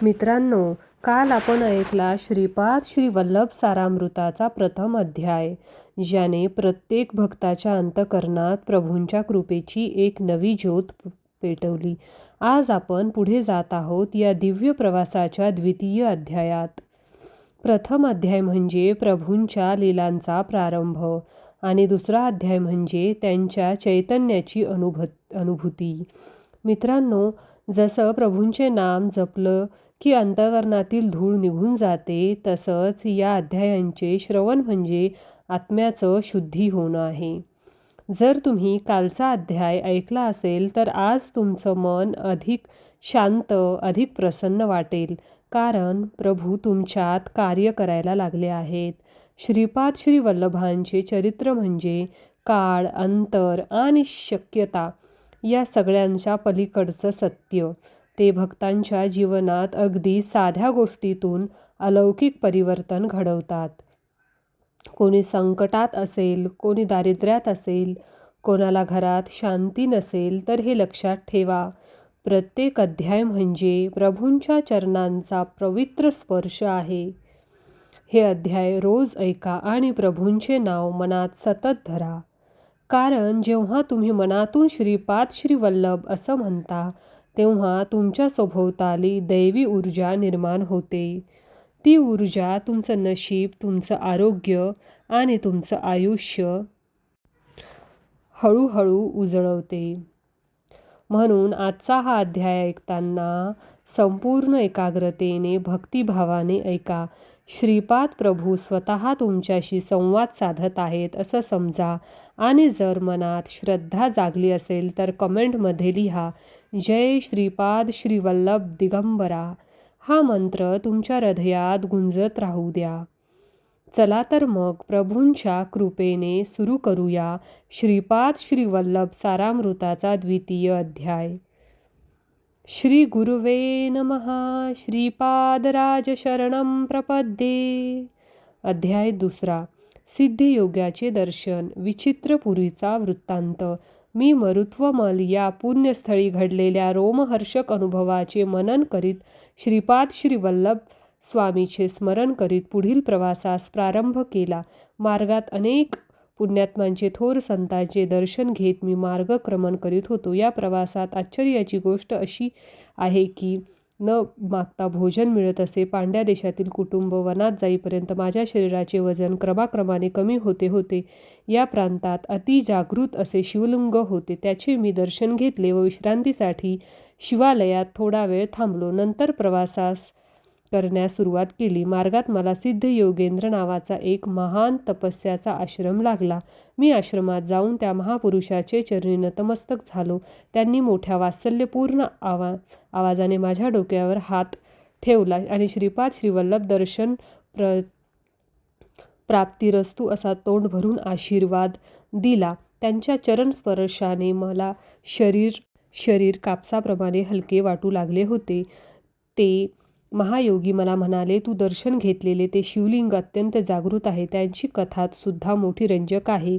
मित्रांनो, काल आपण ऐकला श्रीपाद श्री वल्लभ सारामृताचा प्रथम अध्याय, ज्याने प्रत्येक भक्ताच्या अंतःकरणात प्रभूंच्या कृपेची एक नवी ज्योत पेटवली. आज आपण पुढे जात आहोत या दिव्य प्रवासाच्या द्वितीय अध्यायात. प्रथम अध्याय म्हणजे प्रभूंच्या लीलांचा प्रारंभ आणि दुसरा अध्याय म्हणजे त्यांच्या चैतन्याची अनुभूती. मित्रांनो, जसं प्रभूंचे नाम जपलं की अंतःकरणातील धूळ निघून जाते, तसंच या अध्यायांचे श्रवण म्हणजे आत्म्याचं शुद्धी होणं आहे. जर तुम्ही कालचा अध्याय ऐकला असेल तर आज तुमचं मन अधिक शांत, अधिक प्रसन्न वाटेल, कारण प्रभू तुमच्यात कार्य करायला लागले आहेत. श्रीपाद श्री वल्लभांचे चरित्र म्हणजे काळ, अंतर आणि शक्यता या सगळ्यांच्या पलीकडचं सत्य. ते भक्तांच्या जीवनात अगदी साध्या गोष्टीतून अलौकिक परिवर्तन घडवतात. कोणी संकटात असेल, कोणी दारिद्र्यात असेल, कोणाला घरात शांती नसेल, तर हे लक्षात ठेवा, प्रत्येक अध्याय म्हणजे प्रभूंच्या चरणांचा पवित्र स्पर्श आहे. हे अध्याय रोज ऐका आणि प्रभूंचे नाव मनात सतत धरा, कारण जेव्हा तुम्ही मनातून श्रीपाद श्री वल्लभ असं म्हणता, तेव्हा तुमच्या सभोवताली दैवी ऊर्जा निर्माण होते. ती ऊर्जा तुमचं नशीब, तुमचं आरोग्य आणि तुमचं आयुष्य हळूहळू उजळवते. म्हणून आजचा हा अध्याय ऐकताना संपूर्ण एकाग्रतेने, भक्तिभावाने ऐका. श्रीपाद प्रभू स्वतः तुमच्याशी संवाद साधत आहेत असं समजा आणि जर मनात श्रद्धा जागली असेल तर कमेंटमध्ये लिहा, जय श्रीपाद श्री वल्लभ दिगंबरा. हा मंत्र तुमच्या हृदयात गुंजत राहू द्या. चला तर मग प्रभूंच्या कृपेने सुरू करूया श्रीपाद श्री वल्लभ सारामृताचा द्वितीय अध्याय. श्री गुरुवे नमः. श्रीपादराज शरणं प्रपद्ये. अध्याय दुसरा. सिद्धयोग्याचे दर्शन. विचित्रपुरीचा वृत्तांत. मी मरुत्वमल या पुण्यस्थळी घडलेल्या रोमहर्षक अनुभवाचे मनन करीत श्रीपाद श्री वल्लभ स्वामीचे स्मरण करीत पुढील प्रवासास प्रारंभ केला. मार्गात अनेक पुण्यात्मांचे, थोर संतांचे दर्शन घेत मी मार्गक्रमण करीत होतो. या प्रवासात आश्चर्याची गोष्ट अशी आहे की न मागता भोजन मिळत असे. पांड्या देशातील कुटुंब वनात जाईपर्यंत माझ्या शरीराचे वजन क्रमाक्रमाने कमी होते होते. या प्रांतात अति जागृत असे शिवलिंग होते. त्याचे मी दर्शन घेतले व विश्रांतीसाठी शिवालयात थोडा वेळ थांबलो. नंतर प्रवासास करण्यास सुरुवात केली. मार्गात मला सिद्ध योगेंद्र नावाचा एक महान तपस्याचा आश्रम लागला. मी आश्रमात जाऊन त्या महापुरुषाचे चरणी नतमस्तक झालो. त्यांनी मोठ्या वात्सल्यपूर्ण आवाजाने माझ्या डोक्यावर हात ठेवला आणि श्रीपाद श्री वल्लभ दर्शन प्राप्तिरस्तू असा तोंड भरून आशीर्वाद दिला. त्यांच्या चरणस्पर्शाने मला शरीर कापसाप्रमाणे हलके वाटू लागले होते. ते महायोगी मला म्हणाले, तू दर्शन घेतलेले ते शिवलिंग अत्यंत जागृत आहे. त्यांची कथा सुद्धा मोठी रंजक आहे.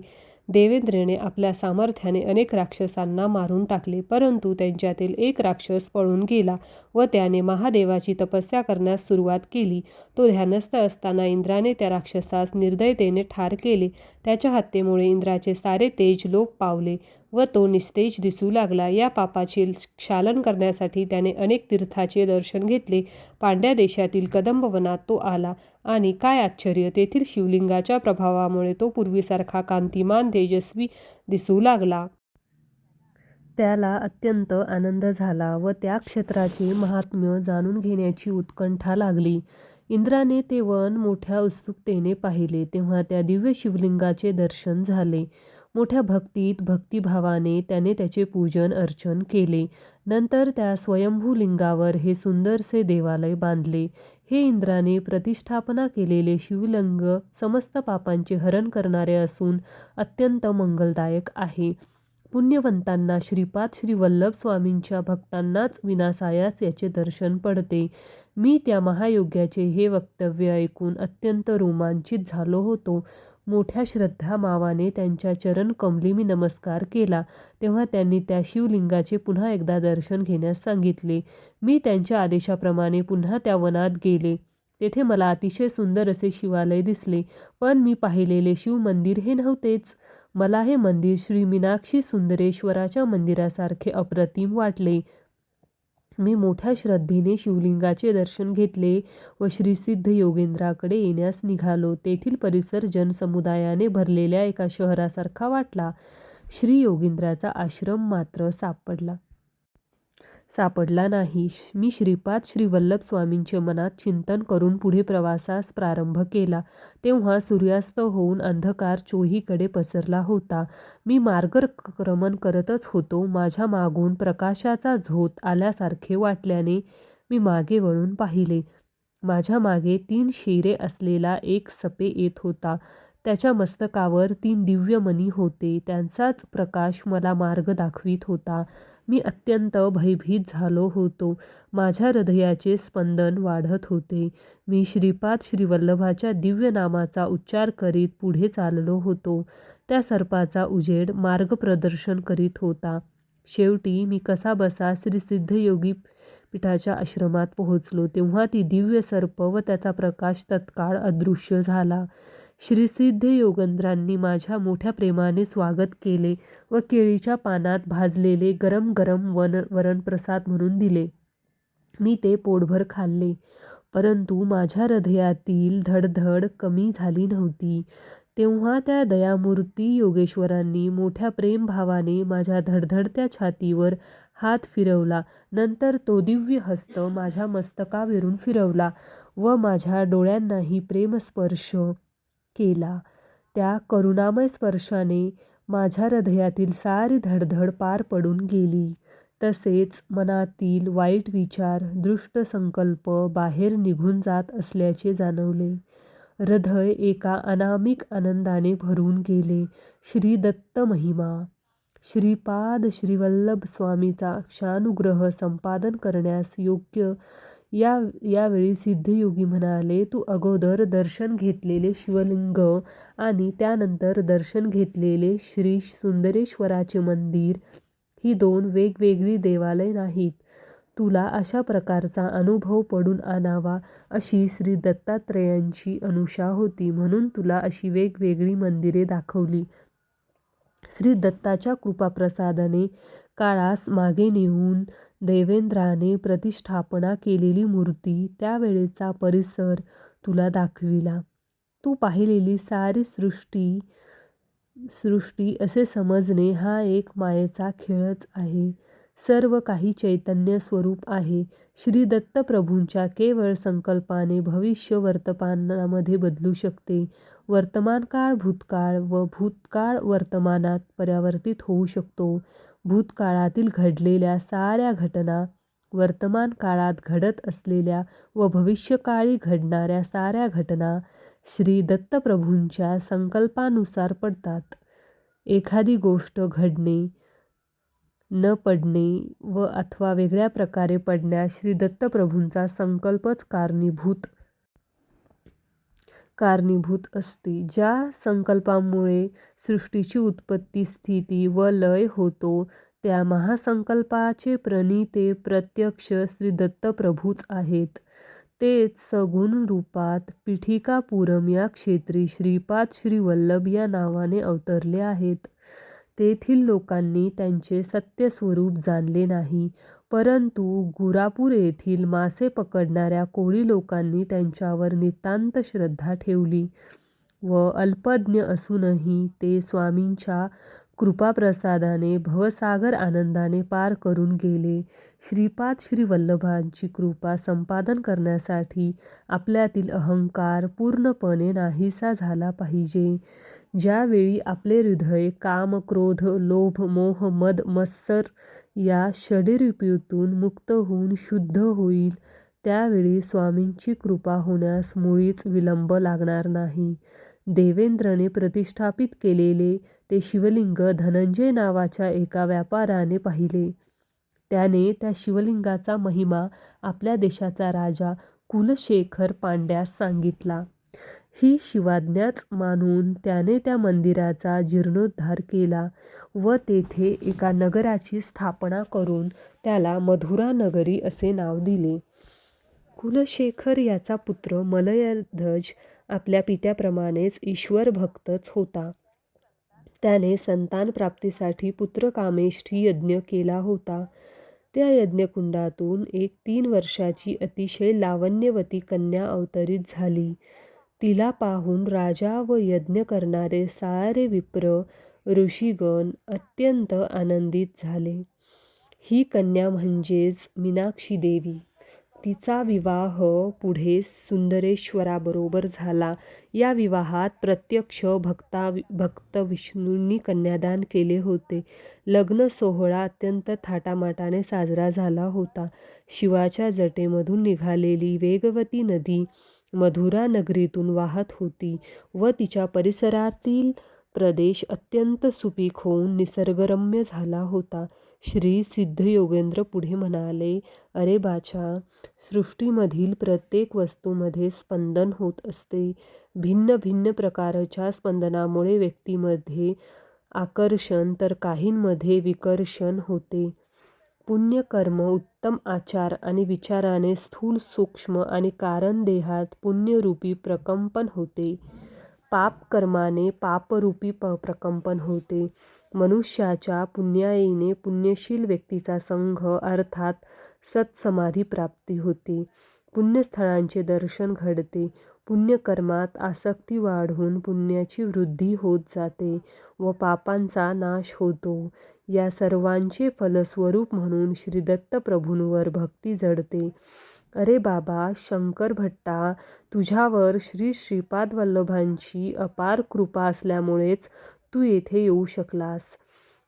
देवेंद्रने आपल्या सामर्थ्याने अनेक राक्षसांना मारून टाकले, परंतु त्यांच्यातील एक राक्षस पळून गेला व त्याने महादेवाची तपस्या करण्यास सुरुवात केली. तो ध्यानस्थ असताना इंद्राने त्या राक्षसास निर्दयतेने ठार केले. त्याच्या हत्येमुळे इंद्राचे सारे तेज लोप पावले व तो निस्तेज दिसू लागला. या पापाचे क्षालन करण्यासाठी त्याने अनेक तीर्थाचे दर्शन घेतले. पांड्या देशातील कदंब वनात तो आला आणि काय आश्चर्य, तेथील शिवलिंगाच्या प्रभावामुळे तो पूर्वीसारखा कांतिमान, तेजस्वी दिसू लागला. त्याला अत्यंत आनंद झाला व त्या क्षेत्राचे महात्म्य जाणून घेण्याची उत्कंठा लागली. इंद्राने ते वन मोठ्या उत्सुकतेने पाहिले. तेव्हा त्या दिव्य शिवलिंगाचे दर्शन झाले. मोठ्या भक्तिभावाने त्याने त्याचे पूजन अर्चन केले. नंतर त्या स्वयंभू लिंगावर हे सुंदरसे देवालय बांधले. हे इंद्राने प्रतिष्ठापना केलेले शिवलिंग समस्त पापांचे हरण करणारे असून अत्यंत मंगलदायक आहे. पुण्यवंतांना, श्रीपाद श्री वल्लभ स्वामींच्या भक्तांनाच विनासायास याचे दर्शन पडते. मी त्या महायोग्याचे हे वक्तव्य ऐकून अत्यंत रोमांचित झालो होतो. मोठ्या श्रद्धाभावाने त्यांच्या चरणकमली मी नमस्कार केला. तेव्हा त्यांनी त्या शिवलिंगाचे पुन्हा एकदा दर्शन घेण्यास सांगितले. मी त्यांच्या आदेशाप्रमाणे पुन्हा त्या वनात गेले. तेथे मला अतिशय सुंदर असे शिवालय दिसले, पण मी पाहिलेले शिवमंदिर हे नव्हतेच. मला हे मंदिर श्री मीनाक्षी सुंदरेश्वराच्या मंदिरासारखे अप्रतिम वाटले. मी मोठ्या श्रद्धेने शिवलिंगाचे दर्शन घेतले व श्री सिद्ध योगेंद्राकडे येण्यास निघालो. तेथील परिसर जनसमुदायाने भरलेल्या एका शहरासारखा वाटला. श्री योगेंद्राचा आश्रम मात्र सापडला नाही. मी श्रीपाद श्री वल्लभ स्वामींचे मनात चिंतन करून पुढे प्रवासास प्रारंभ केला. तेव्हा सूर्यास्त होऊन अंधकार चोहीकडे पसरला होता. मी मार्गक्रमण करतच होतो. माझ्या मागून प्रकाशाचा झोत आल्यासारखे वाटल्याने मी मागे वळून पाहिले. माझ्या मागे 3 शिरे असलेला एक सपे येत होता. त्याच्या मस्तकावर 3 दिव्य मणी होते. त्यांचाच प्रकाश मला मार्ग दाखवित होता. मी अत्यंत भयभीत झालो होतो. माझ्या हृदयाचे स्पंदन वाढत होते. मी श्रीपाद श्रीवल्लभाच्या दिव्य नामाचा उच्चार करीत पुढे चाललो होतो. त्या सर्पाचा उजेड मार्गप्रदर्शन करीत होता. शेवटी मी कसाबसा श्री सिद्धयोगी पीठाच्या आश्रमात पोहोचलो. तेव्हा ती दिव्य सर्प व त्याचा प्रकाश तत्काळ अदृश्य झाला. श्री सिद्ध योगेंद्रांनी माझ्या मोठ्या प्रेमाने स्वागत केले व केळीच्या पानात भाजलेले गरम गरम वरण प्रसाद म्हणून दिले. मी ते पोटभर खाल्ले, परंतु माझ्या हृदयातील धडधड कमी झाली नव्हती. तेव्हा त्या दयामूर्ती योगेश्वरांनी मोठ्या प्रेमभावाने माझ्या धडधडत्या छातीवर हात फिरवला. नंतर तो दिव्य हस्त माझ्या मस्तकावरून फिरवला व माझ्या डोळ्यांनाही प्रेमस्पर्श केला. त्या करुणामय स्पर्शाने माझ्या हृदयातील सारी धडधड पार पडून गेली. तसेच मनातील वाईट विचार, दुष्ट संकल्प बाहेर निघून जात असल्याचे जाणवले. हृदय एका अनामिक आनंदाने भरून गेले. श्री दत्त महिमा. श्रीपाद श्रीवल्लभ स्वामीचा क्षानुग्रह संपादन करण्यास योग्य. यावेळी सिद्धयोगी म्हणाले, तू अगोदर दर्शन घेतलेले शिवलिंग आणि त्यानंतर दर्शन घेतलेले श्री सुंदरेश्वराचे मंदिर ही 2 वेगवेगळी देवालय नाहीत. तुला अशा प्रकारचा अनुभव पडून आणावा अशी श्री दत्तात्रेयांची अनुशा होती, म्हणून तुला अशी वेगवेगळी मंदिरे दाखवली. श्री दत्ताच्या कृपाप्रसादाने काळास मागे नेऊन देवेंद्राने प्रतिष्ठापना केलेली मूर्ती, त्यावेळेचा परिसर तुला दाखविला. तू पाहिलेली सारी सृष्टी असे समजणे हा एक मायेचा खेळच आहे. सर्व काही चैतन्य स्वरूप आहे. श्री दत्त प्रभूंच्या केवळ संकल्पाने भविष्य वर्तमानामध्ये बदलू शकते. वर्तमान काळ भूतकाळ व भूतकाळ वर्तमानात परावर्तित होऊ शकतो. भूतकाळातील घडलेल्या साऱ्या घटना वर्तमान काळात घडत असलेल्या व भविष्यकाळी घडणाऱ्या साऱ्या घटना श्री दत्तप्रभूंच्या संकल्पानुसार पडतात. एखादी गोष्ट घडणे, न पडणे व अथवा वेगळ्या प्रकारे पडण्यास श्री दत्तप्रभूंचा संकल्पच कारणीभूत असते. ज्या संकल्पामुळे सृष्टीची उत्पत्ती, स्थिती व लय होतो, त्या महासंकल्पाचे प्रणेते प्रत्यक्ष श्री दत्तप्रभूच आहेत. तेच सगुण रूपात पीठिकापुरम या क्षेत्री श्रीपाद श्रीवल्लभ या नावाने अवतरले आहेत. तेथील लोकांनी त्यांचे सत्य स्वरूप जाणले नाही, परंतु गुरापूर येथील मासे पकडणाऱ्या कोळी लोकांनी त्यांच्यावर नितांत श्रद्धा ठेवली व अल्पज्ञ असूनही ते स्वामींच्या कृपाप्रसादाने भवसागर आनंदाने पार करून गेले. श्रीपाद श्रीवल्लभांची कृपा संपादन करण्यासाठी आपल्यातील अहंकार पूर्णपणे नाहीसा झाला पाहिजे. ज्यावेळी आपले हृदय काम, क्रोध, लोभ, मोह, मद, मत्सर या षड्रिपुंतून मुक्त होऊन शुद्ध होईल, त्यावेळी स्वामींची कृपा होण्यास मुळीच विलंब लागणार नाही. देवेंद्रने प्रतिष्ठापित केलेले ते शिवलिंग धनंजय नावाच्या एका व्यापाऱ्याने पाहिले. त्याने त्या शिवलिंगाचा महिमा आपल्या देशाचा राजा कुलशेखर पांड्यास सांगितला. ही शिवाज्ञाच मानून त्याने त्या मंदिराचा जीर्णोद्धार केला व तेथे एका नगराची स्थापना करून त्याला मधुरा नगरी असे नाव दिले. कुलशेखर याचा पुत्र मलयध्वज आपल्या पित्याप्रमाणेच ईश्वरभक्तच होता. त्याने संतान प्राप्तीसाठी पुत्रकामेष्ठी यज्ञ केला होता. त्या यज्ञकुंडातून एक 3 वर्षाची अतिशय लावण्यवती कन्या अवतरित झाली. तिला पाहून राजा व यज्ञ करणारे सारे विप्र ऋषीगण अत्यंत आनंदित झाले. ही कन्या म्हणजेच मीनाक्षी देवी. तिचा विवाह पुढे सुंदरेश्वराबरोबर झाला. या विवाहात प्रत्यक्ष भक्त विष्णूंनी कन्यादान केले होते. लग्न सोहळा अत्यंत थाटामाटाने साजरा झाला होता. शिवाच्या जटेमधून निघालेली वेगवती नदी मधुरा नगरीतून वाहत होती व तिच्या परिसरातील प्रदेश अत्यंत सुपीक होऊन निसर्गरम्य झाला होता. श्री सिद्धयोगेंद्र पुढे म्हणाले, अरे बाचा, सृष्टीमधील प्रत्येक वस्तूमध्ये स्पंदन होत असते. भिन्न भिन्न प्रकारच्या स्पंदनामुळे व्यक्तीमध्ये आकर्षण तर काहींमध्ये विकर्षण होते. पुण्यकर्म, उत्तम आचार आणि विचाराने स्थूल सूक्ष्म आणि कारण देहात पुण्यरूपी प्रकंपन होते. पापकर्माने पापरूपी प्रकंपन होते. मनुष्याच्या पुण्याईने पुण्यशील व्यक्तीचा संघ अर्थात सत्समाधी प्राप्ती होते. पुण्यस्थळांचे दर्शन घडते. पुण्यकर्मात आसक्ती वाढून पुण्याची वृद्धी होत जाते व पापांचा नाश होतो. या सर्वांचे फलस्वरूप म्हणून श्री दत्तप्रभूंवर भक्ती जडते. अरे बाबा शंकर भट्टा, तुझ्यावर श्री श्रीपादवल्लभांची अपार कृपा असल्यामुळेच तू येथे येऊ शकलास.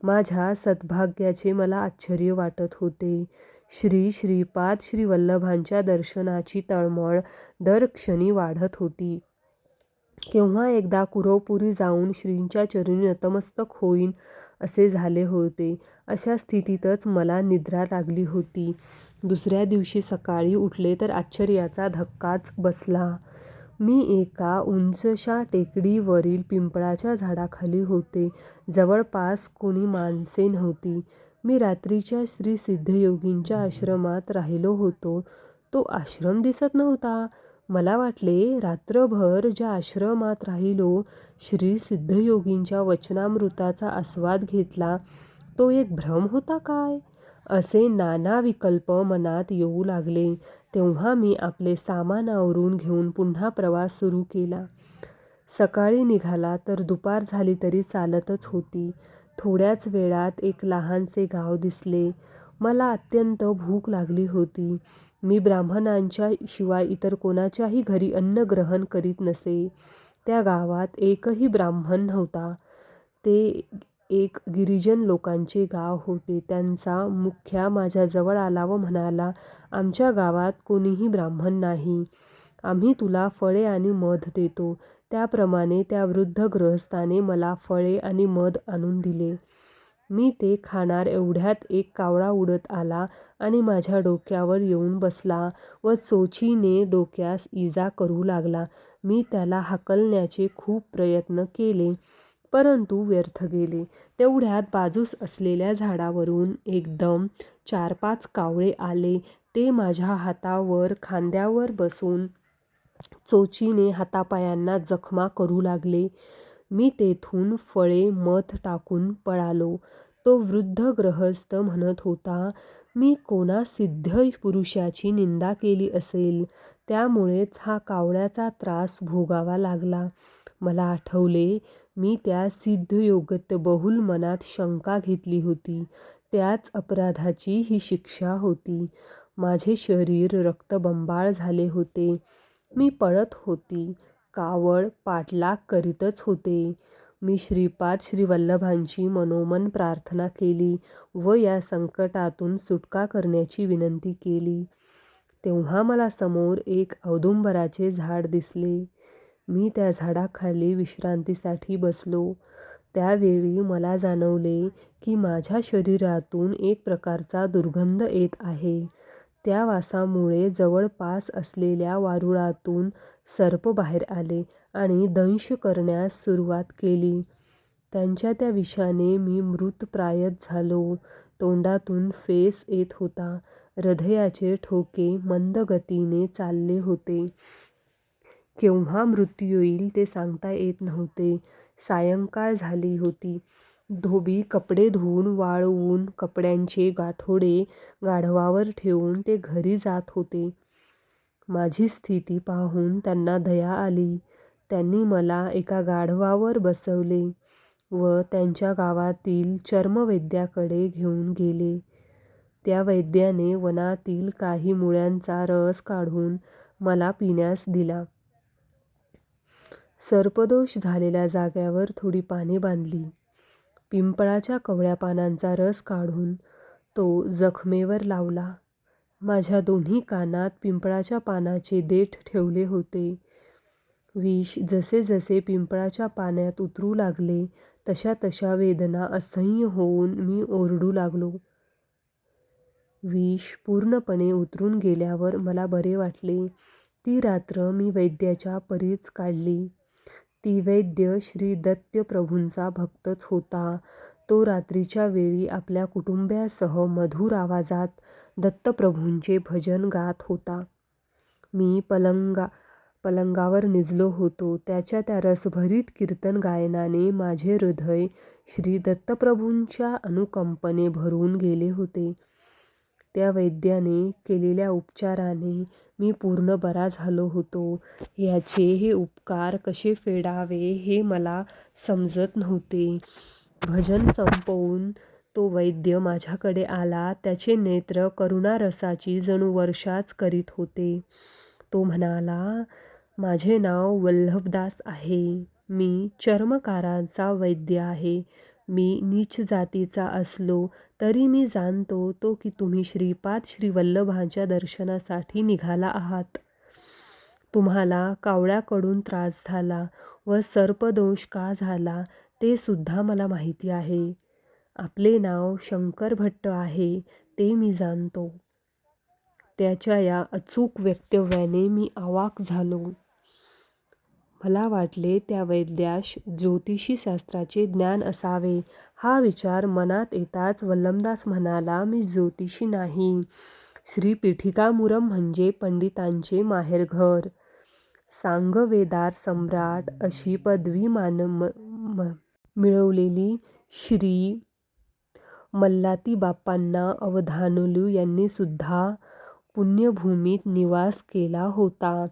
माझ्या सद्भाग्याचे मला आश्चर्य वाटत होते. श्री श्रीपाद श्री वल्लभांच्या दर्शनाची तळमळ दर क्षणी वाढत होती. केव्हा एकदा कुरवपुरी जाऊन श्रींच्या चरणी नतमस्तक होईन असे झाले होते. अशा स्थितीतच मला निद्रा लागली होती. दुसऱ्या दिवशी सकाळी उठले तर आश्चर्याचा धक्काच बसला. मी एका उंचशा टेकडीवरील पिंपळाच्या झाडाखाली होते. जवळपास कोणी माणसे नव्हती. मी रात्रीच्या श्री सिद्धयोगींच्या आश्रमात राहिलो होतो. तो आश्रम दिसत नव्हता. मला वाटले रात्रभर ज्या आश्रमात राहिलो, श्री सिद्धयोगींच्या वचनामृताचा आस्वाद घेतला, तो एक भ्रम होता काय? असे नाना विकल्प मनात येऊ लागले. तेव्हा मी आपले सामान आवरून घेऊन पुन्हा प्रवास सुरू केला. सकाळी निघाला तर दुपार झाली तरी चालतच होती. थोड्याच वेळात एक लहानसे गाव दिसले. मला अत्यंत भूक लागली होती. मी ब्राह्मणांच्या शिवाय इतर कोणाच्याही घरी अन्न ग्रहण करीत नसे. त्या गावात एकही ब्राह्मण नव्हता. ते एक गिरिजन लोकांचे गाव होते. त्यांचा मुख्या माझ्याजवळ आला व म्हणाला, आमच्या गावात कोणीही ब्राह्मण नाही. आम्ही तुला फळे आणि मध देतो. त्याप्रमाणे त्या वृद्ध गृहस्थाने मला फळे आणि मध आणून दिले. मी ते खाणार एवढ्यात एक कावळा उडत आला आणि माझ्या डोक्यावर येऊन बसला व चोचीने डोक्यास इजा करू लागला. मी त्याला हाकलण्याचे खूप प्रयत्न केले, परंतु व्यर्थ गेले. तेवढ्यात बाजूस असलेल्या झाडावरून एकदम 4-5 कावळे आले. ते माझ्या हातावर खांद्यावर बसून चोचीने हातापायांना जखमा करू लागले. मी तेथून फळे मध टाकून पळालो. तो वृद्ध गृहस्थ म्हणत होता, मी कोणा सिद्ध पुरुषाची निंदा केली असेल, त्यामुळेच हा कावळ्याचा त्रास भोगावा लागला. मला आठवले, मी त्या सिद्धयोगत बहुल मनात शंका घेतली होती. त्याच अपराधाची ही शिक्षा होती. माझे शरीर रक्तबंबाळ झाले होते. मी पळत होती. कावळ पाठलाग करीतच होते. मी श्रीपाद श्री वल्लभांची मनोमन प्रार्थना केली व या संकटातून सुटका करण्याची विनंती केली. तेव्हा मला समोर एक औदुंबराचे झाड दिसले. मी त्या झाडाखाली विश्रांतीसाठी बसलो. त्यावेळी मला जाणवले की माझ्या शरीरातून एक प्रकारचा दुर्गंध येत आहे. त्या वासामुळे जवळपास असलेल्या वारुळातून सर्प बाहेर आले आणि दंश करण्यास सुरुवात केली. त्यांच्या त्या विषाने मी मृतप्रायच झालो. तोंडातून फेस येत होता. हृदयाचे ठोके मंद गतीने चालले होते. केव्हा मृत्यू येईल ते सांगता येत नव्हते. सायंकाळ झाली होती. धोबी कपडे धुवून वाळवून कपड्यांचे गाठोडे गाढवावर ठेवून ते घरी जात होते. माझी स्थिती पाहून त्यांना दया आली. त्यांनी मला एका गाढवावर बसवले व त्यांच्या गावातील चर्मवैद्याकडे घेऊन गेले. त्या वैद्याने वनातील काही मुळ्यांचा रस काढून मला पिण्यास दिला. सर्पदोष झालेल्या जाग्यावर थोडी पाने बांधली. पिंपळाच्या कवळ्या पानांचा रस काढून तो जखमेवर लावला. माझ्या दोन्ही कानात पिंपळाच्या पानाचे देठ ठेवले होते. विष जसे जसे पिंपळाच्या पाण्यात उतरू लागले तशा तशा वेदना असह्य होऊन मी ओरडू लागलो. विष पूर्णपणे उतरून गेल्यावर मला बरे वाटले. ती रात्र मी वैद्याच्या परीच काढली. ती वैद्य श्री दत्तप्रभूंचा भक्तच होता. तो रात्रीच्या वेळी आपल्या कुटुंबियासह मधुर आवाजात दत्तप्रभूंचे भजन गात होता. मी पलंगावर निजलो होतो. त्याच्या त्या रसभरीत कीर्तन गायनाने माझे हृदय श्री दत्तप्रभूंच्या अनुकंपने भरून गेले होते. त्या वैद्याने केलेल्या उपचाराने मी पूर्ण बरा झालो होतो. याचे हे उपकार कसे फेडावे हे मला समजत नव्हते. भजन संपवून तो वैद्य माझ्याकडे आला. त्याचे नेत्र करुणारसाची जणू वर्षाच करीत होते. तो म्हणाला, माझे नाव वल्लभदास आहे. मी चर्मकाराचा वैद्य आहे. मी नीच जातीचा असलो तरी मी जाणतो तो की तुम्ही श्रीपाद श्री वल्लभांच्या दर्शनासाठी निघाला आहात. तुम्हाला कावळ्याकडून त्रास झाला व सर्पदोष का झाला ते सुद्धा मला माहिती आहे. आपले नाव शंकर भट्ट आहे ते मी जाणतो. त्याच्या या अचूक वक्तव्याने मी अवाक झालो. मला वाटले त्या वैद्यास ज्योतिषी शास्त्राचे ज्ञान असावे. हा विचार मनात येताच वल्लभदास म्हणाला, मी ज्योतिषी नाही. श्री पीठिकापुरम म्हणजे पंडितांचे माहेरघर. सांगवेदार सम्राट अशी पदवी मिळवलेली श्री मल्लाती बाप्पांना अवधानलू यांनी सुद्धा पुण्यभूमीत निवास केला होता.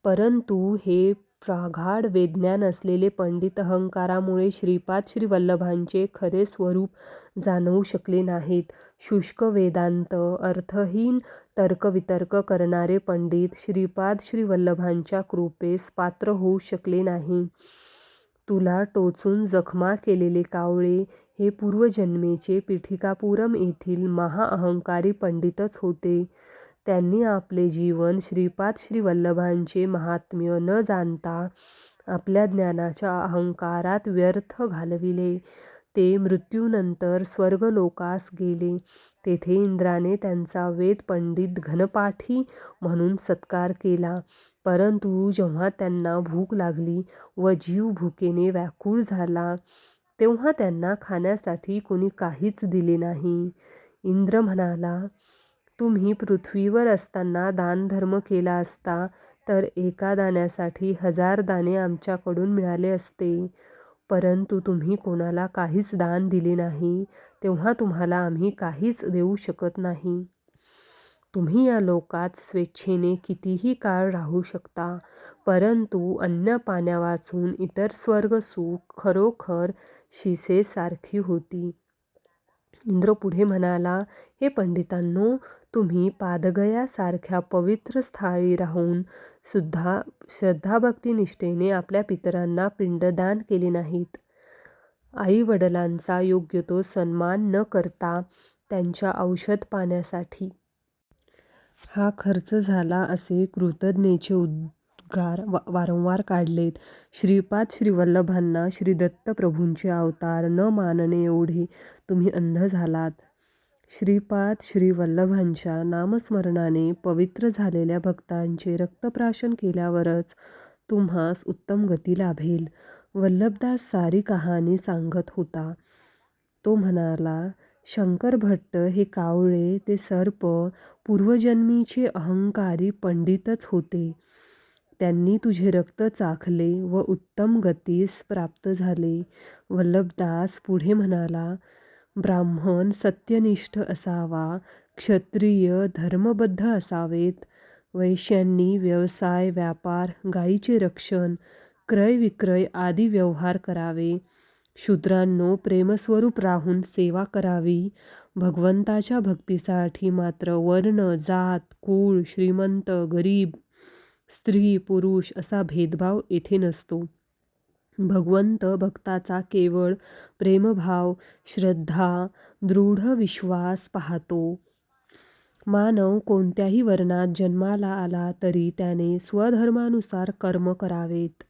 परंतु हे प्रगाढ वेदज्ञान असलेले पंडित अहंकारामुळे श्रीपाद श्री वल्लभांचे खरे स्वरूप जाणवू शकले नाहीत. शुष्क वेदांत अर्थहीन तर्कवितर्क करणारे पंडित श्रीपाद श्री वल्लभांच्या कृपेस पात्र होऊ शकले नाही. तुला टोचून जखमा केलेले कावळे हे पूर्वजन्मेचे पीठिकापुरम येथील महाअहंकारी पंडितच होते. त्यांनी आपले जीवन श्रीपाद श्री वल्लभांचे महात्म्य न जाणता आपल्या ज्ञानाच्या अहंकारात व्यर्थ घालविले. ते मृत्यूनंतर स्वर्गलोकास गेले. तेथे इंद्राने त्यांचा वेद पंडित घनपाठी म्हणून सत्कार केला. परंतु जेव्हा त्यांना भूक लागली व जीव भुकेने व्याकुळ झाला तेव्हा त्यांना खाण्यासाठी कोणी काहीच दिले नाही. इंद्र म्हणाला, तुम्ही पृथ्वीवर असताना दानधर्म केला असता तर एका दाण्यासाठी 1000 दाणे आमच्याकडून मिळाले असते. परंतु तुम्ही कोणाला काहीच दान दिले नाही, तेव्हा तुम्हाला आम्ही काहीच देऊ शकत नाही. तुम्ही या लोकात स्वेच्छेने कितीही काळ राहू शकता, परंतु अन्न पाण्यावाचून इतर स्वर्गसुख खरोखर शिसेसारखी होती. इंद्र पुढे म्हणाला, हे पंडितांनो, तुम्ही पादगयासारख्या पवित्र स्थाळी राहून सुद्धा श्रद्धाभक्तिनिष्ठेने आपल्या पितरांना पिंडदान केले नाहीत. आईवडिलांचा योग्य तो सन्मान न करता त्यांच्या औषध पाण्यासाठी हा खर्च झाला असे कृतज्ञतेचे उद्गार वारंवार काढलेत. श्रीपाद श्री वल्लभांना श्री दत्तप्रभूंचे अवतार न मानणे एवढे तुम्ही अंध झालात. श्रीपाद श्री वल्लभांच्या नामस्मरणाने पवित्र झालेल्या भक्तांचे रक्तप्राशन केल्यावरच तुम्हास उत्तम गती लाभेल. वल्लभदास सारी कहाणी सांगत होता. तो म्हणाला, शंकर भट्ट हे कावळे ते सर्प पूर्वजन्मीचे अहंकारी पंडितच होते. त्यांनी तुझे रक्त चाखले व उत्तम गतीस प्राप्त झाले. वल्लभदास पुढे म्हणाला, ब्राह्मण सत्यनिष्ठ असावा, क्षत्रिय धर्मबद्ध असावेत, वैश्यांनी व्यवसाय व्यापार, गायीचे रक्षण, क्रय विक्रय आदी व्यवहार करावे, शूद्रांनो प्रेमस्वरूप राहून सेवा करावी. भगवंताच्या भक्तीसाठी मात्र वर्ण, जात, कुळ, श्रीमंत, गरीब, स्त्री, पुरुष असा भेदभाव येथे नसतो. भगवंत भक्ताचा केवळ प्रेमभाव, श्रद्धा, दृढ विश्वास पाहतो. मानव कोणत्याही वर्णात जन्माला आला तरी त्याने स्वधर्मानुसार कर्म करावेत.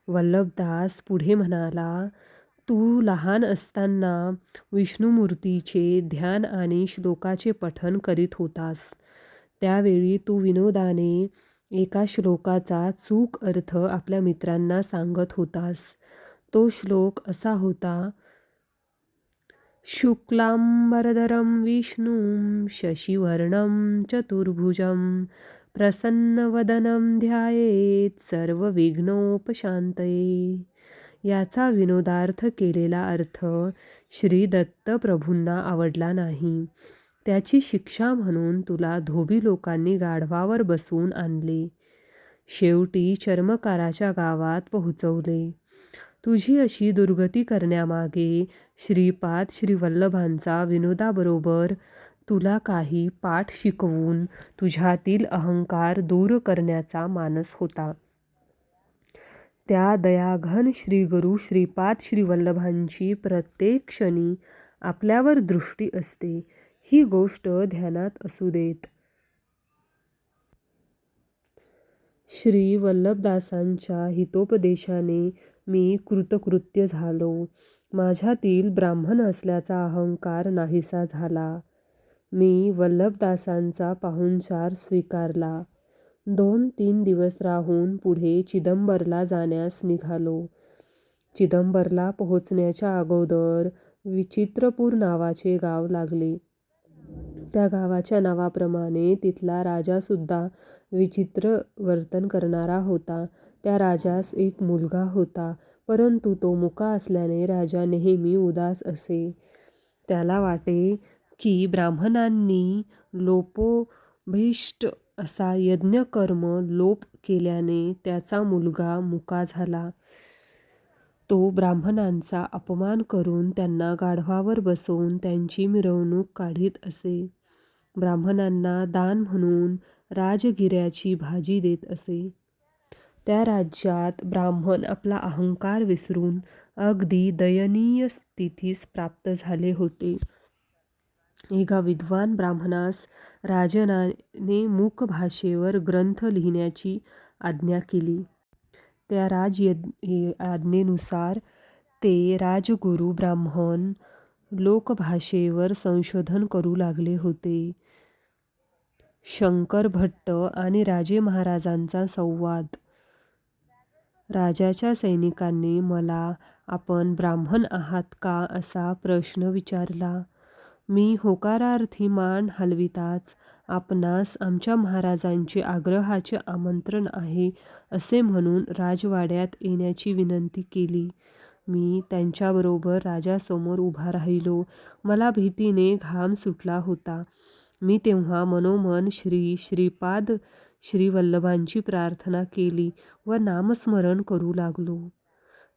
वल्लभदास पुढे म्हणाला, तू लहान असताना विष्णुमूर्तीचे ध्यान आणि श्लोकाचे पठण करीत होतास. त्यावेळी तू विनोदाने एका श्लोकाचा चूक अर्थ आपल्या मित्रांना सांगत होतास. तो श्लोक असा होता, शुक्लांबरधरं विष्णुं शशिवर्णं चतुर्भुजं प्रसन्नवदनं ध्यायेत सर्वविघ्नोपशान्तये. याचा विनोदार्थ केलेला अर्थ श्री दत्त प्रभूंना आवडला नाही. त्याची शिक्षा म्हणून तुला धोबी लोकांनी गाढवावर बसवून आणले. शेवटी चर्मकाराच्या गावात पोहोचवले. तुझी अशी दुर्गती करण्यामागे श्रीपाद श्री वल्लभांचा विनोदाबरोबर तुला काही पाठ शिकवून तुझ्यातील अहंकार दूर करण्याचा मानस होता. त्या दयाघन श्रीगुरु श्रीपाद श्री वल्लभांची प्रत्येक क्षणी आपल्यावर दृष्टी असते, ही गोष्ट ध्यानात असू देत. श्री वल्लभदासांच्या हितोपदेशाने मी कृतकृत्य झालो. माझ्यातील ब्राह्मण असल्याचा अहंकार नाहीसा झाला. मी वल्लभदासांचा पाहुणचार स्वीकारला. 2-3 दिवस राहून पुढे चिदंबरला जाण्यास निघालो. चिदंबरला पोहोचण्याच्या अगोदर विचित्रपूर नावाचे गाव लागले. त्या गावाच्या नावाप्रमाणे तिथला राजासुद्धा विचित्र वर्तन करणारा होता. त्या राजास एक मुलगा होता, परंतु तो मुका असल्याने राजा नेहमी उदास असे. त्याला वाटे की ब्राह्मणांनी लोपोभीष्ट असा यज्ञकर्म लोप केल्याने त्याचा मुलगा मुका झाला. तो ब्राह्मणांचा अपमान करून त्यांना गाढवावर बसवून त्यांची मिरवणूक काढीत असे. ब्राह्मणांना दान म्हणून राजगिऱ्याची भाजी देत असे. त्या राज्यात ब्राह्मण आपला अहंकार विसरून अगदी दयनीय स्थितीस प्राप्त झाले होते. एका विद्वान ब्राह्मणास राजनाने मूक भाषेवर ग्रंथ लिहिण्याची आज्ञा केली. त्या आज्ञेनुसार ते राजगुरू ब्राह्मण लोकभाषेवर संशोधन करू लागले होते. शंकर भट्ट आणि राजे महाराजांचा संवाद. राजाच्या सैनिकांनी मला आपण ब्राह्मण आहात का असा प्रश्न विचारला. मी होकारार्थी मान हलविताच आपणास आमच्या महाराजांचे आग्रहाचे आमंत्रण आहे असे म्हणून राजवाड्यात येण्याची विनंती केली. मी त्यांच्याबरोबर राजासमोर उभा राहिलो. मला भीतीने घाम सुटला होता. मी तेव्हा मनोमन श्रीपाद श्री वल्लभांची प्रार्थना केली व नामस्मरण करू लागलो.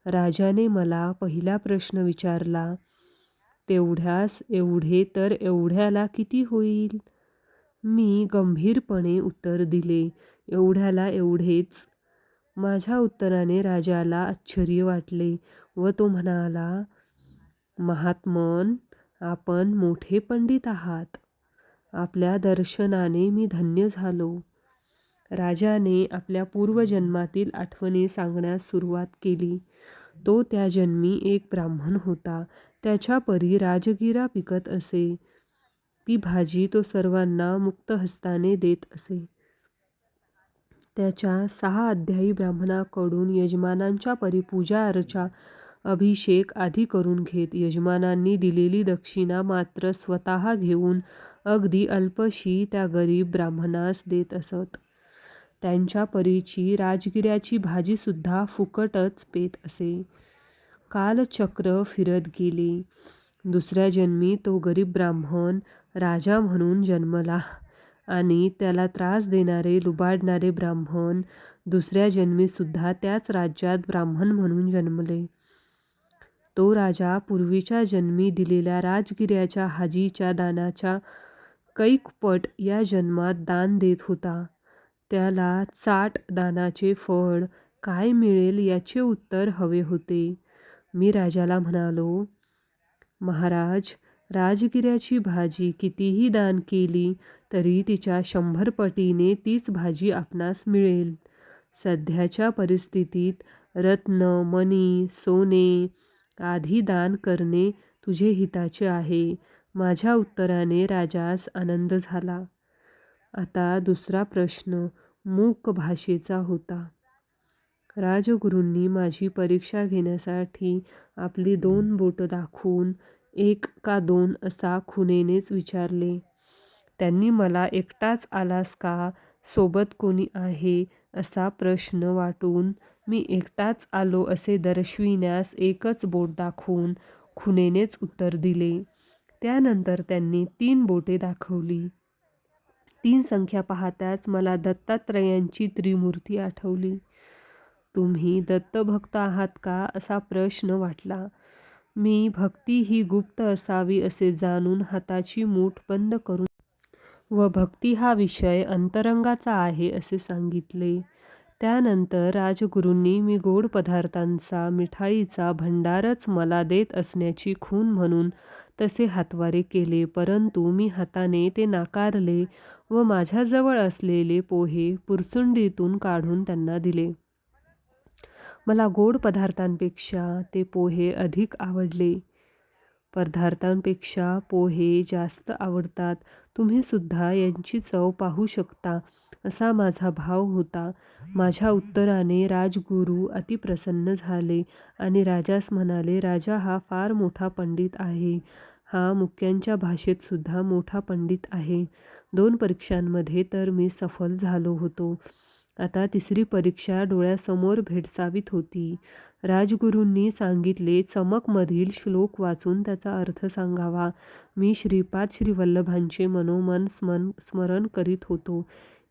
राजाने मला पहिला प्रश्न विचारला, तेवढ्यास एवढे तर एवढ्याला किती होईल? मी गंभीरपणे उत्तर दिले, एवढ्याला एवढेच. माझ्या उत्तराने राजाला आश्चर्य वाटले व तो म्हणाला, महात्मन, आपण मोठे पंडित आहात. आपल्या दर्शनाने मी धन्य झालो. राजाने आपल्या पूर्वजन्मातील आठवणी सांगण्यास सुरुवात केली. तो त्या जन्मी एक ब्राह्मण होता. त्याच्या परी राजगिरा पिकत असे. ती भाजी तो सर्वांना मुक्त हस्ताने देत असे. त्याच्या 6 अध्यायी ब्राह्मणाकडून यजमानांच्या परी पूजा अर्चा अभिषेक आदी करून घेत. यजमानांनी दिलेली दक्षिणा मात्र स्वतः घेऊन अगदी अल्पशी त्या गरीब ब्राह्मणास देत असत. त्यांच्या परीची राजगिऱ्याची भाजीसुद्धा फुकटच पेत असे. कालचक्र फिरत गेले. दुसऱ्या जन्मी तो गरीब ब्राह्मण राजा म्हणून जन्मला आणि त्याला त्रास देणारे लुबाडणारे ब्राह्मण दुसऱ्या जन्मीसुद्धा त्याच राज्यात ब्राह्मण म्हणून जन्मले. तो राजा पूर्वीच्या जन्मी दिलेल्या राजगिऱ्याच्या हाजीच्या दानाच्या कैकपट या जन्मात दान देत होता. त्याला चाट दानाचे फळ काय मिळेल याचे उत्तर हवे होते. मी राजाला म्हणालो, महाराज, राजगिऱ्याची भाजी कितीही दान केली तरी तिच्या 100 पटीने तीच भाजी आपणास मिळेल. सध्याच्या परिस्थितीत रत्न, मणी, सोने आदी दान करणे तुझे हिताचे आहे. माझ्या उत्तराने राजास आनंद झाला. आता दुसरा प्रश्न मूक भाषेचा होता. राजगुरूंनी माझी परीक्षा घेण्यासाठी आपली 2 बोटं दाखवून 1 का 2 असा खुणेनेच विचारले. त्यांनी मला एकटाच आलास का, सोबत कोणी आहे असा प्रश्न वाटून मी एकटाच आलो असे दर्शविण्यास 1च बोट दाखवून खुणेनेच उत्तर दिले. त्यानंतर त्यांनी 3 बोटे दाखवली. 3 संख्या पाहताच मला दत्तात्रयांची त्रिमूर्ती आठवली. तुम्ही दत्तभक्त आहात का असा प्रश्न वाटला. मी भक्ती ही गुप्त असावी असे जाणून हाताची मूठ बंद करून व भक्ती हा विषय अंतरंगाचा आहे असे सांगितले. त्यानंतर राजगुरूंनी मी गोड पदार्थांचा मिठाईचा भंडारच मला देत असण्याची खूण म्हणून तसे हातवारे केले, परंतु मी हाताने ते नाकारले व माझ्याजवळ असलेले पोहे पुरसुंडीतून काढून त्यांना दिले. मला गोड पदार्थांपेक्षा ते पोहे अधिक आवडले. पदार्थांपेक्षा पोहे जास्त आवडतात. तुम्ही सुद्धा यांची चव पाहू शकता असा माझा भाव होता. माझ्या उत्तराने राजगुरू अतिप्रसन्न झाले आणि राजास म्हणाले, राजा हा फार मोठा पंडित आहे. हा मुक्यांच्या भाषेत सुद्धा मोठा पंडित आहे. 2 परीक्षांमध्ये तर मी सफल झालो होतो. आता तिसरी परीक्षा डोळ्यासमोर भेडसावीत होती. राजगुरूंनी सांगितले, चमकमधील श्लोक वाचून त्याचा अर्थ सांगावा. मी श्रीपाद श्रीवल्लभांचे मनोमन स्मरण करीत होतो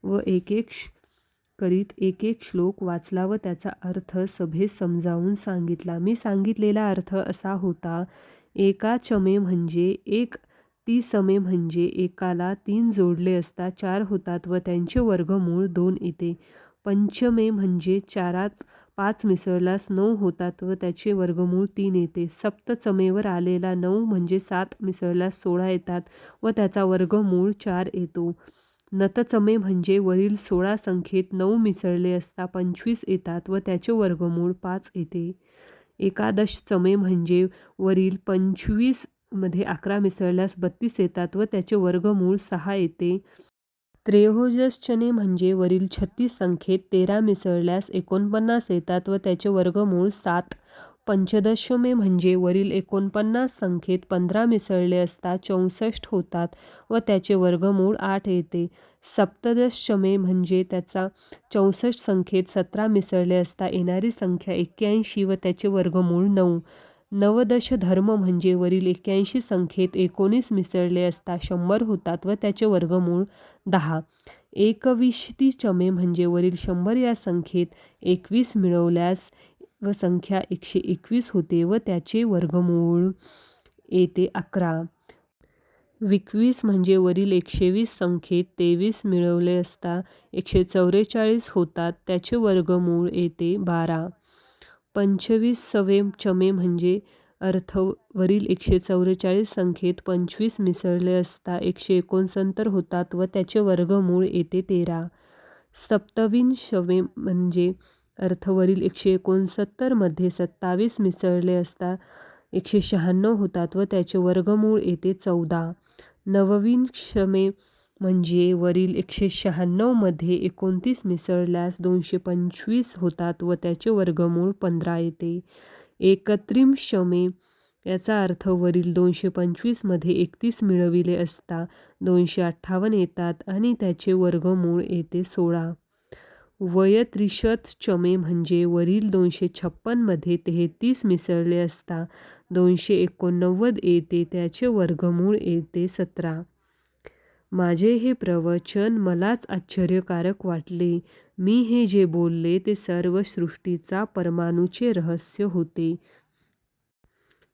व एक एक श्लोक वाचला व त्याचा अर्थ सभेस समजावून सांगितला. मी सांगितलेला अर्थ असा होता, एका चमे म्हणजे 1, ती समे म्हणजे एकाला 3 जोडले असता 4 होतात व त्यांचे वर्गमूळ 2 येते. पंचमे म्हणजे 4त 5 मिसळल्यास 9 होतात व त्याचे वर्गमूळ 3 येते. सप्तचमेवर आलेला 9 म्हणजे 7 मिसळल्यास 16 येतात व त्याचा वर्गमूळ 4 येतो. नतचमे म्हणजे वरील 16 संख्येत 9 मिसळले असता 25 येतात व त्याचे वर्गमूळ 5 येते. एकादशचमे म्हणजे वरील 25 मध्ये 11 मिसळल्यास 32 येतात व त्याचे वर्गमूळ 6 येते. त्रयोदशचमे म्हणजे वरील 36 संख्येत 13 मिसळल्यास 49 येतात व त्याचे वर्गमूळ 7. पंचदशमे म्हणजे वरील 49 संख्येत 15 मिसळले असता 64 होतात व त्याचे वर्गमूळ 8 येते. सप्तदशचमे म्हणजे त्याचा 64 संख्येत 17 मिसळले असता येणारी संख्या 81 व त्याचे वर्गमूळ 9. नवदशधर्म म्हणजे वरील 81 संख्येत 19 मिसळले असता 100 होतात व त्याचे वर्गमूळ 10. एकविंशतिचमे म्हणजे वरील 100 या संख्येत 21 मिळवल्यास व संख्या 121 होते व त्याचे वर्गमूळ येते 11. विक्वीस म्हणजे वरील 120 संख्येत 23 मिळवले असता 144 होतात, त्याचे वर्गमूळ येते 12. पंचविसावे चमे म्हणजे अर्थ वरील 144 संख्येत 25 मिसळले असता 169 होतात व त्याचे वर्गमूळ येते 13. सप्तविंशमे म्हणजे अर्थ वरील 169 मध्ये 27 मिसळले असता 196 होतात व त्याचे वर्गमूळ येते 14. नववीन क्षमे म्हणजे वरील 196 मध्ये 29 मिसळल्यास 225 होतात व त्याचे वर्गमूळ 15 येते. एकत्रिम शमे याचा अर्थ वरील 225 मध्ये 31 मिळविले असता 258 येतात आणि त्याचे वर्गमूळ येते 16. वयत्रिशत शमे म्हणजे वरील 256 मध्ये 33 मिसळले असता 289 येते, त्याचे वर्गमूळ येते 17. माझे हे प्रवचन मलाच आश्चर्यकारक वाटले. मी हे जे बोलले ते सर्व सृष्टीचा परमाणूचे रहस्य होते.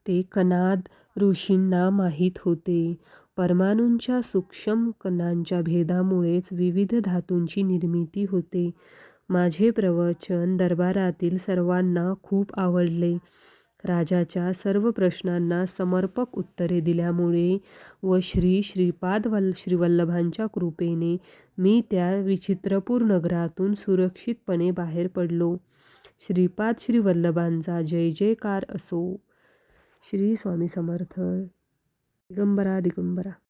ते कणाद ऋषींना माहीत होते. परमाणूंच्या सूक्ष्म कणांच्या भेदामुळेच विविध धातूंची निर्मिती होते. माझे प्रवचन दरबारातील सर्वांना खूप आवडले. राजाच्या सर्व प्रश्नांना समर्पक उत्तरे दिल्यामुळे व श्रीपाद श्रीवल्लभांच्या कृपेने मी त्या विचित्रपूर नगरातून सुरक्षितपणे बाहेर पडलो. श्रीपाद श्रीवल्लभांचा जय जयकार असो. श्री स्वामी समर्थ. दिगंबरा दिगंबरा.